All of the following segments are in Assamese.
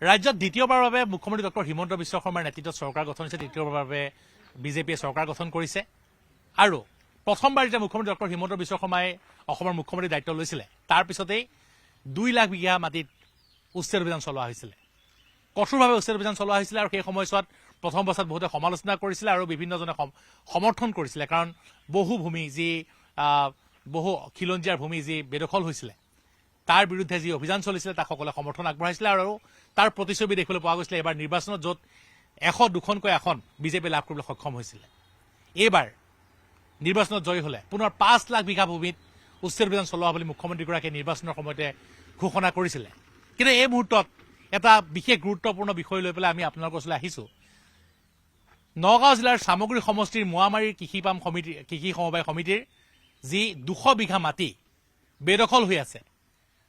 ৰাজ্যত দ্বিতীয়বাৰৰ বাবে মুখ্যমন্ত্ৰী ডক্টৰ হিমন্ত বিশ্ব শৰ্মাৰ নেতৃত্বত চৰকাৰ গঠন হৈছে। তৃতীয়বাৰৰ বাবে বিজেপিয়ে চৰকাৰ গঠন কৰিছে আৰু প্ৰথমবাৰ যেতিয়া মুখ্যমন্ত্ৰী ডক্টৰ হিমন্ত বিশ্ব শৰ্মাই অসমৰ মুখ্যমন্ত্ৰীৰ দায়িত্ব লৈছিলে তাৰ পিছতেই 2 লাখ বিঘা মাটিত উচ্ছেদ অভিযান চলোৱা হৈছিলে, কঠোৰভাৱে উচ্ছেদ অভিযান চলোৱা হৈছিলে আৰু সেই সময়ছোৱাত প্ৰথম অৱস্থাত বহুতে সমালোচনা কৰিছিলে আৰু বিভিন্নজনে সমৰ্থন কৰিছিলে, কাৰণ বহু ভূমি যি বহু খিলঞ্জীয়াৰ ভূমি যি বেদখল হৈছিলে তাৰ বিৰুদ্ধে যি অভিযান চলিছিলে তাক সকলোৱে সমৰ্থন আগবঢ়াইছিলে আৰু তাৰ প্ৰতিচ্ছবি দেখিবলৈ পোৱা গৈছিলে এবাৰ নিৰ্বাচনত, য'ত 100-200কৈ আসন বিজেপি লাভ কৰিবলৈ সক্ষম হৈছিলে। এইবাৰ নিৰ্বাচনত জয়ী হলে পুনৰ 5 লাখ বিঘা ভূমিত উচ্ছেদ অভিযান চলোৱা বুলি মুখ্যমন্ত্ৰীগৰাকীয়ে নিৰ্বাচনৰ সময়তে ঘোষণা কৰিছিলে। কিন্তু এই মুহূৰ্তত এটা বিশেষ গুৰুত্বপূৰ্ণ বিষয় লৈ পেলাই আমি আপোনালোকৰ ওচৰলৈ আহিছোঁ। নগাঁও জিলাৰ সামগ্ৰী সমষ্টিৰ মোৱামাৰীৰ কৃষি সমবায় সমিতিৰ যি 200 বিঘা মাটি বেদখল হৈ আছে,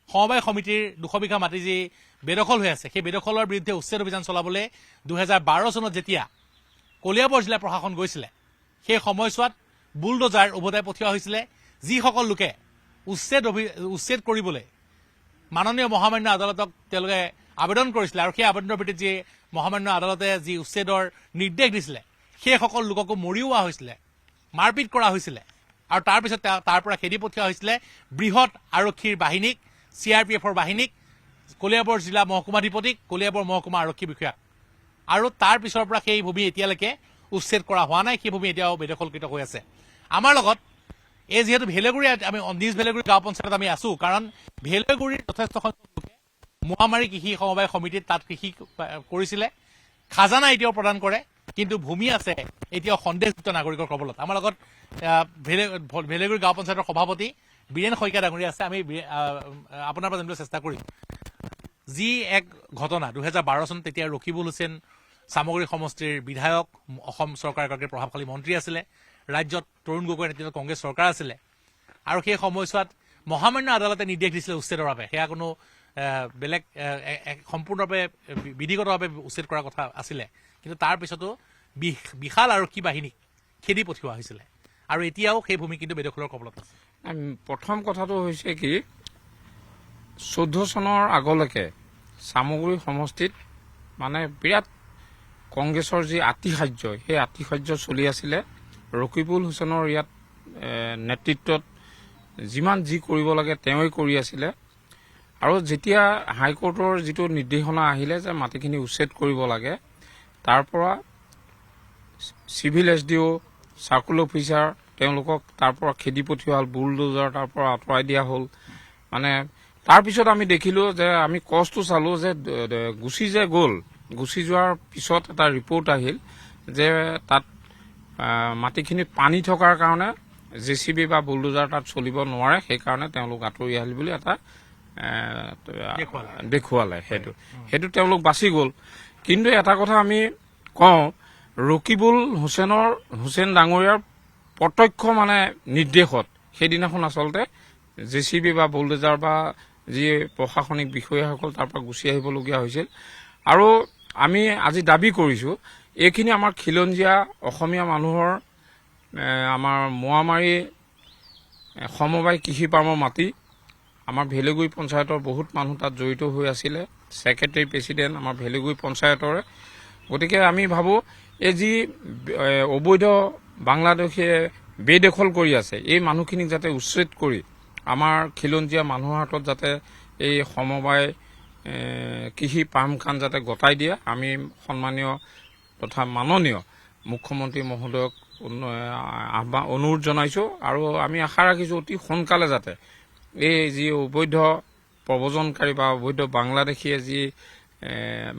সমবায় সমিতিৰ 200 বিঘা মাটি যি বেদখল হৈ আছে, সেই বেদখলৰ বিৰুদ্ধে উচ্ছেদ অভিযান চলাবলৈ 2012 চনত যেতিয়া কলিয়াবৰ জিলা প্ৰশাসন গৈছিলে সেই সময়ছোৱাত বুলডোজাৰ উভতাই পঠিওৱা হৈছিলে। যিসকল লোকে উচ্ছেদ কৰিবলৈ মাননীয় মহামান্য আদালতক তেওঁলোকে আবেদন কৰিছিলে আৰু সেই আবেদনৰ ভিত্তিত যি মহামান্য আদালতে যি উচ্ছেদৰ নিৰ্দেশ দিছিলে সেইসকল লোককো মৰিওৱা হৈছিলে, মাৰপিট কৰা হৈছিলে আৰু তাৰপিছত তাৰ পৰা খেদি পঠিওৱা হৈছিলে বৃহৎ আৰক্ষীৰ বাহিনীক, CRPFৰ বাহিনীক, কলিয়াবৰ জিলা মহকুমাধিপতিক, কলিয়াবৰ মহকুমা আৰক্ষী বিষয়াক। আৰু তাৰ পিছৰ পৰা সেই ভূমি এতিয়ালৈকে উচ্ছেদ কৰা হোৱা নাই, সেই ভূমি এতিয়াও বেদখলকৃত হৈ আছে। আমাৰ লগত এই যিহেতু ভেলেগুৰি, আমি নিজ ভেলেগুৰি গাঁও পঞ্চায়তত আমি আছো, কাৰণ ভেলেগুৰিৰ যথেষ্ট সংখ্যক লোকে মোৱামাৰী কৃষি সমবায় সমিতিত তাত কৃষি কৰিছিলে, খাজানা এতিয়াও প্ৰদান কৰে, কিন্তু ভূমি আছে এতিয়াও সন্দেহযুক্ত নাগৰিকৰ কবলত। আমাৰ লগত ভেলেগুৰি গাঁও পঞ্চায়তৰ সভাপতি বীৰেন শইকীয়া ডাঙৰীয়া আছে। আমি আপোনাৰ পৰা জানিবলৈ চেষ্টা কৰিম যি এক ঘটনা 2012 চনত তেতিয়া ৰকিবুল হুছেইন সামগ্ৰী সমষ্টিৰ বিধায়ক, অসম চৰকাৰৰ এগৰাকী প্ৰভাৱশালী মন্ত্ৰী আছিলে, ৰাজ্যত তৰুণ গগৈৰ নেতৃত্বত কংগ্ৰেছ চৰকাৰ আছিলে আৰু সেই সময়ছোৱাত মহামান্য আদালতে নিৰ্দেশ দিছিলে উচ্ছেদৰ বাবে। সেয়া কোনো বেলেগ সম্পূৰ্ণভাৱে বিধিগতভাৱে উচ্ছেদ কৰাৰ কথা আছিলে, কিন্তু তাৰ পিছতো বিশাল আৰক্ষী বাহিনীক খেদি পঠিওৱা হৈছিলে আৰু এতিয়াও সেই ভূমি কিন্তু বেদখলৰ কবলত আছে। প্ৰথম কথাটো হৈছে কি, 14 চনৰ আগলৈকে সামগ্ৰী সমষ্টিত মানে বিৰাট কংগ্ৰেছৰ যি আতিশায্য, সেই আতিশায্য চলি আছিলে। ৰকিবুল হুছেইনৰ ইয়াত নেতৃত্বত যিমান যি কৰিব লাগে তেওঁই কৰি আছিলে আৰু যেতিয়া হাইকোৰ্টৰ যিটো নিৰ্দেশনা আহিলে যে মাটিখিনি উচ্ছেদ কৰিব লাগে, তাৰ পৰা চিভিল SDO, চাৰ্কুল অফিচাৰ তেওঁলোকক তাৰ পৰা খেদি পঠিওৱা হ'ল, বুলডোজাৰ তাৰ পৰা আঁতৰাই দিয়া হ'ল। মানে তাৰপিছত আমি দেখিলোঁ যে আমি কষ্টটো চালোঁ যে গুচি যোৱাৰ পিছত এটা ৰিপৰ্ট আহিল যে তাত মাটিখিনিত পানী থকাৰ কাৰণে JCB বা বুলডোজাৰ তাত চলিব নোৱাৰে, সেইকাৰণে তেওঁলোক আঁতৰি আহিল বুলি এটা দেখুৱালে। সেইটো তেওঁলোক বাচি গ'ল। কিন্তু এটা কথা আমি কওঁ, ৰকিবুল হুছেইন ডাঙৰীয়াৰ প্ৰত্যক্ষ মানে নিৰ্দেশত সেইদিনাখন আচলতে JCB বা বুলডোজাৰ বা যি প্ৰশাসনিক বিষয়াসকল তাৰ পৰা গুচি আহিবলগীয়া হৈছিল। আৰু আমি আজি দাবী কৰিছোঁ এইখিনি আমাৰ খিলঞ্জীয়া অসমীয়া মানুহৰ আমাৰ মোৱামাৰী সমবায় কৃষি পামৰ মাটি। আমাৰ ভেলেগুৰি পঞ্চায়তৰ বহুত মানুহ তাত জড়িত হৈ আছিলে, ছেক্ৰেটাৰী প্ৰেছিডেণ্ট আমাৰ ভেলেগুৰি পঞ্চায়তৰে। গতিকে আমি ভাবোঁ এই যি অবৈধ বাংলাদেশে বেদখল কৰি আছে, এই মানুহখিনিক যাতে উচ্ছেদ কৰি আমাৰ খিলঞ্জীয়া মানুহৰ হাতত যাতে এই সমবায় কৃষি পামখান যাতে গতাই দিয়ে, আমি সন্মানীয় তথা মাননীয় মুখ্যমন্ত্ৰী মহোদয়ক অনুৰোধ জনাইছোঁ। আৰু আমি আশা ৰাখিছোঁ অতি সোনকালে যাতে এই যি অবৈধ প্ৰব্ৰজনকাৰী বা অবৈধ বাংলাদেশীয়ে যি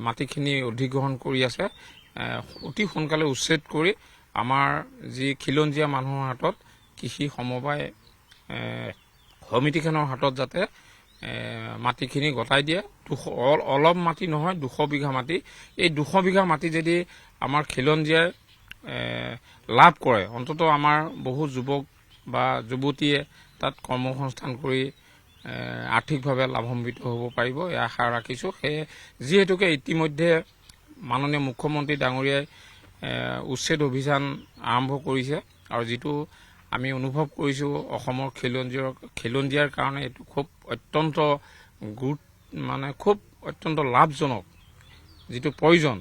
মাটিখিনি অধিগ্ৰহণ কৰি আছে, অতি সোনকালে উচ্ছেদ কৰি আমাৰ যি খিলঞ্জীয়া মানুহৰ হাতত কৃষি সমবায় সমিতিখনৰ হাতত যাতে মাটিখিনি গতাই দিয়ে। অলপ মাটি নহয়, 200 বিঘা মাটি। এই 200 বিঘা মাটি যদি আমাৰ খিলঞ্জীয়াই লাভ কৰে, অন্তত আমাৰ বহু যুৱক বা যুৱতীয়ে তাত কৰ্মসংস্থান কৰি আৰ্থিকভাৱে লাভান্বিত হ'ব পাৰিব, এই আশা ৰাখিছোঁ। সেয়ে যিহেতুকে ইতিমধ্যে মাননীয় মুখ্যমন্ত্ৰী ডাঙৰীয়াই উচ্ছেদ অভিযান আৰম্ভ কৰিছে আৰু যিটো আমি অনুভৱ কৰিছোঁ অসমৰ খিলঞ্জীয়াৰ কাৰণে এইটো খুব অত্যন্ত অত্যন্ত লাভজনক যিটো প্ৰয়োজন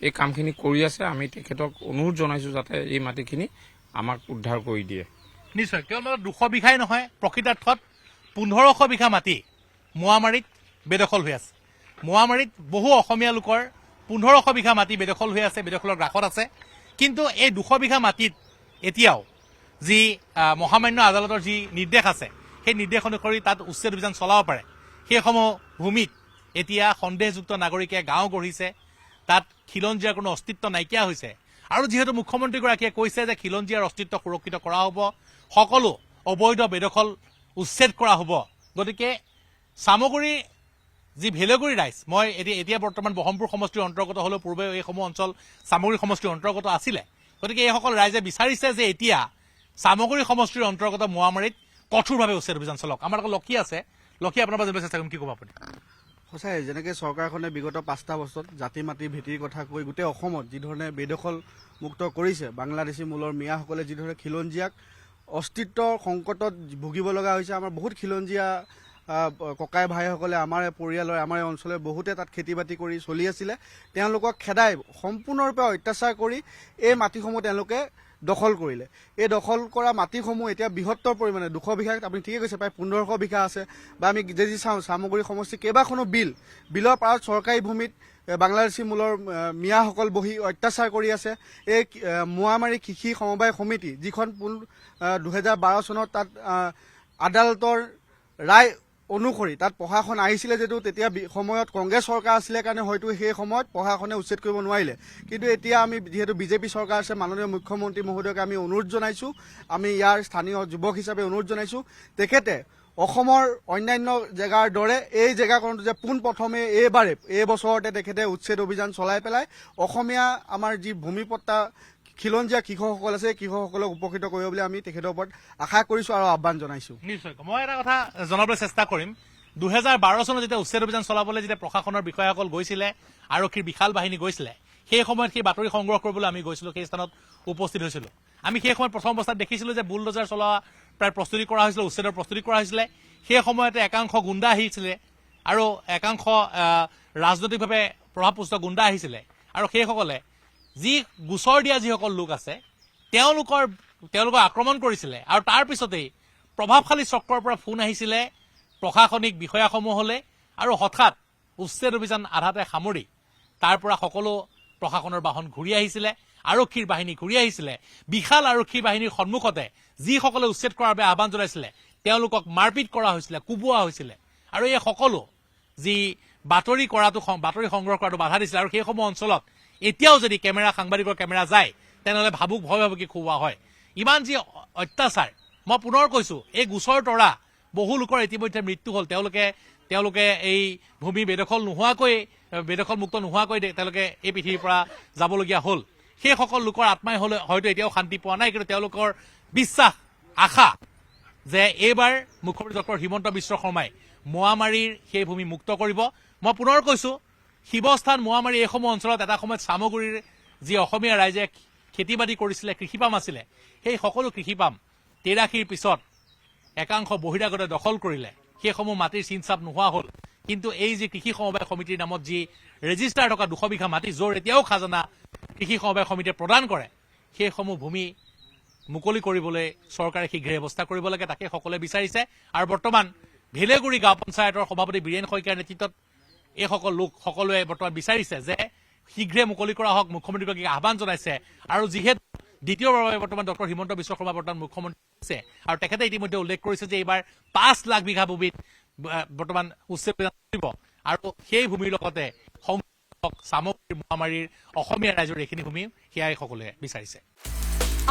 এই কামখিনি কৰি আছে আমি তেখেতক অনুৰোধ জনাইছোঁ যাতে এই মাটিখিনি আমাক উদ্ধাৰ কৰি দিয়ে নিশ্চয় কেৱল 200 বিঘাই নহয় প্ৰকৃতাৰ্থত 1500 বিঘা মাটি মোৱামাৰীত বেদখল হৈ আছে মোৱামাৰীত বহু অসমীয়া লোকৰ 1500 বিঘা মাটি বেদখল হৈ আছে বেদখলৰ গ্ৰাসত আছে কিন্তু এই 200 বিঘা মাটিত এতিয়াও যি মহামান্য আদালতৰ যি নিৰ্দেশ আছে সেই নিৰ্দেশ অনুসৰি তাত উচ্ছেদ অভিযান চলাব পাৰে সেইসমূহ ভূমিত এতিয়া সন্দেহযুক্ত নাগৰিকে গাঁও গঢ়িছে তাত খিলঞ্জীয়াৰ কোনো অস্তিত্ব নাইকিয়া হৈছে আৰু যিহেতু মুখ্যমন্ত্ৰীগৰাকীয়ে কৈছে যে খিলঞ্জীয়াৰ অস্তিত্ব সুৰক্ষিত কৰা হ'ব সকলো অবৈধ বেদখল উচ্ছেদ কৰা হ'ব গতিকে সামগুৰি যি ভেলগুৰি ৰাইজ মই এতিয়া বৰ্তমান বহমপুৰ সমষ্টিৰ অন্তৰ্গত হ'লেও পূৰ্বে এইসমূহ অঞ্চল সামগুৰি সমষ্টিৰ অন্তৰ্গত আছিলে গতিকে এইসকল ৰাইজে বিচাৰিছে যে এতিয়া সামগুৰি সমষ্টিৰ অন্তৰ্গত মোৱামাৰীত কঠোৰভাৱে উচ্ছেদ অভিযান চলক আমাৰ লগত লক্ষী আছে লক্ষী আপোনাৰ পৰা জানিব চেষ্টা কৰিম কি ক'ব আপুনি সঁচাই যেনেকৈ চৰকাৰখনে বিগত 5টা বছৰত জাতি মাটি ভেটিৰ কথা কৈ গোটেই অসমত যিধৰণে বেদখল মুক্ত কৰিছে বাংলাদেশী মূলৰ মিয়াসকলে যিধৰণে খিলঞ্জীয়াক অস্তিত্বৰ সংকটত ভুগিব লগা হৈছে আমাৰ বহুত খিলঞ্জীয়া ককাই ভাইসকলে আমাৰ পৰিয়ালৰ আমাৰ অঞ্চলৰ বহুতে তাত খেতি বাতি কৰি চলি আছিলে তেওঁলোকক খেদাই সম্পূৰ্ণৰূপে অত্যাচাৰ কৰি এই মাটিসমূহ তেওঁলোকে দখল কৰিলে এই দখল কৰা মাটিসমূহ এতিয়া বৃহত্তৰ পৰিমাণে 200 বিঘা আপুনি ঠিকে কৈছে প্ৰায় 1500 বিঘা আছে বা আমি যদি চাওঁ সামগুৰি সমষ্টি কেইবাখনো বিলৰ পাৰত চৰকাৰী ভূমিত বাংলাদেশী মূলৰ মিয়াসকল বহি অত্যাচাৰ কৰি আছে এই মোৱামাৰী কৃষি সমবায় সমিতি যিখন 2012 চনত তাত আদালতৰ ৰায় অনুসৰি তাত প্ৰশাসন আহিছিলে যদিও তেতিয়া সময়ত কংগ্ৰেছ চৰকাৰ আছিলে কাৰণে হয়তো সেই সময়ত প্ৰশাসনে উচ্ছেদ কৰিব নোৱাৰিলে কিন্তু এতিয়া আমি যিহেতু বিজেপি চৰকাৰ আছে মাননীয় মুখ্যমন্ত্ৰী মহোদয়ক আমি অনুৰোধ জনাইছোঁ আমি ইয়াৰ স্থানীয় যুৱক হিচাপে অনুৰোধ জনাইছোঁ তেখেতে অসমৰ অন্যান্য জেগাৰ দৰে এই জেগাকৰণটো যে পোনপ্ৰথমে এই বছৰতে তেখেতে উচ্ছেদ অভিযান চলাই পেলাই অসমীয়া আমাৰ যি ভূমিপট্টা খিলঞ্জীয়া কৃষকসকল আছে কৃষকসকলক উপকৃত কৰিব বুলি আমি তেখেতৰ ওপৰত আশা কৰিছোঁ আৰু আহ্বান জনাইছোঁ নিশ্চয় মই এটা কথা জনাবলৈ চেষ্টা কৰিম 2012 চনত যেতিয়া উচ্ছেদ অভিযান চলাবলৈ যেতিয়া প্ৰশাসনৰ বিষয়াসকল গৈছিলে আৰক্ষীৰ বিশাল বাহিনী গৈছিলে সেই সময়ত সেই বাতৰি সংগ্ৰহ কৰিবলৈ আমি গৈছিলোঁ সেই স্থানত উপস্থিত হৈছিলোঁ আমি সেই সময়ত প্ৰথম অৱস্থাত দেখিছিলোঁ যে বুলডজাৰ চলোৱা প্ৰায় প্ৰস্তুতি কৰা হৈছিলে উচ্ছেদৰ প্ৰস্তুতি কৰা হৈছিলে সেই সময়তে একাংশ গুণ্ডা আহিছিলে আৰু একাংশ ৰাজনৈতিকভাৱে প্ৰভাৱপুষ্ট গুণ্ডা আহিছিলে আৰু সেইসকলে যি গোচৰ দিয়া যিসকল লোক আছে তেওঁলোকক আক্ৰমণ কৰিছিলে আৰু তাৰ পিছতেই প্ৰভাৱশালী চক্ৰৰ পৰা ফোন আহিছিলে প্ৰশাসনিক বিষয়াসমূহলৈ আৰু হঠাৎ উচ্ছেদ অভিযান আধাতে সামৰি তাৰ পৰা সকলো প্ৰশাসনৰ বাহন ঘূৰি আহিছিলে আৰক্ষীৰ বাহিনী ঘূৰি আহিছিলে বিশাল আৰক্ষী বাহিনীৰ সন্মুখতে যিসকলে উচ্ছেদ কৰাৰ বাবে আহ্বান জনাইছিলে তেওঁলোকক মাৰপিট কৰা হৈছিলে কোবোৱা হৈছিলে আৰু এই সকলো যি বাতৰি সংগ্ৰহ কৰাটো বাধা দিছিলে আৰু সেইসমূহ অঞ্চলত এতিয়াও যদি সাংবাদিকৰ কেমেৰা যায় তেনেহ'লে ভয় ভাবুকি খুওৱা হয় ইমান যি অত্যাচাৰ মই পুনৰ কৈছোঁ এই গোচৰ তৰা বহু লোকৰ ইতিমধ্যে মৃত্যু হ'ল তেওঁলোকে এই ভূমি বেদখল মুক্ত নোহোৱাকৈ তেওঁলোকে এই পৃথিৱীৰ পৰা যাবলগীয়া হ'ল সেইসকল লোকৰ আত্মাই হয়তো এতিয়াও শান্তি পোৱা নাই কিন্তু তেওঁলোকৰ বিশ্বাস আশা যে এইবাৰ মুখ্যমন্ত্ৰী ডক্টৰ হিমন্ত বিশ্ব শৰ্মাই মোৱামাৰীৰ সেই ভূমি মুক্ত কৰিব মই পুনৰ কৈছোঁ শিৱস্থান মোৱামাৰী এইসমূহ অঞ্চলত এটা সময়ত সামগুৰিৰ যি অসমীয়া ৰাইজে খেতি বাতি কৰিছিলে কৃষিপাম আছিলে সেই সকলো কৃষিপাম 83ৰ পিছত একাংশ বহিৰাগতে দখল কৰিলে সেইসমূহ মাটিৰ চিনচাপ নোহোৱা হ'ল কিন্তু এই যি কৃষি সমবায় সমিতিৰ নামত যি ৰেজিষ্টাৰ থকা 200 বিঘা মাটি য'ৰ এতিয়াও খাজানা কৃষি সমবায় সমিতিয়ে প্ৰদান কৰে সেইসমূহ ভূমি মুকলি কৰিবলৈ চৰকাৰে শীঘ্ৰে ব্যৱস্থা কৰিব লাগে তাকে সকলোৱে বিচাৰিছে আৰু বৰ্তমান ভেলেগুৰি গাঁও পঞ্চায়তৰ সভাপতি বীৰেন শইকীয়াৰ নেতৃত্বত এইসকল লোক সকলোৱে বৰ্তমান বিচাৰিছে যে শীঘ্ৰে মুকলি কৰা হওক মুখ্যমন্ত্ৰীগৰাকীক আহ্বান জনাইছে আৰু যিহেতু দ্বিতীয়বাৰৰ বাবে বৰ্তমান ডক্টৰ হিমন্ত বিশ্ব শৰ্মা বৰ্তমান মুখ্যমন্ত্ৰী আছে আৰু তেখেতে ইতিমধ্যে উল্লেখ কৰিছে যে এইবাৰ 5 লাখ বিঘা ভূমিত বৰ্তমান উচ্ছেদ কৰিব আৰু সেই ভূমিৰ লগতে সামগ্ৰী মোৱামাৰীৰ অসমীয়া ৰাইজৰ এইখিনি ভূমি সেয়াই সকলোৱে বিচাৰিছে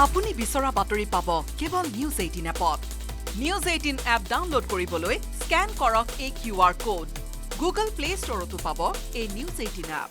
আপুনি বিচৰা বাতৰি পাব কেৱল নিউজ 18 এপত নিউজ 18 এপ ডাউনলোড কৰিবলৈ স্কেন কৰক এই QR কোড গুগল প্লে ষ্টৰতো পাব এই নিউজ 18 এপ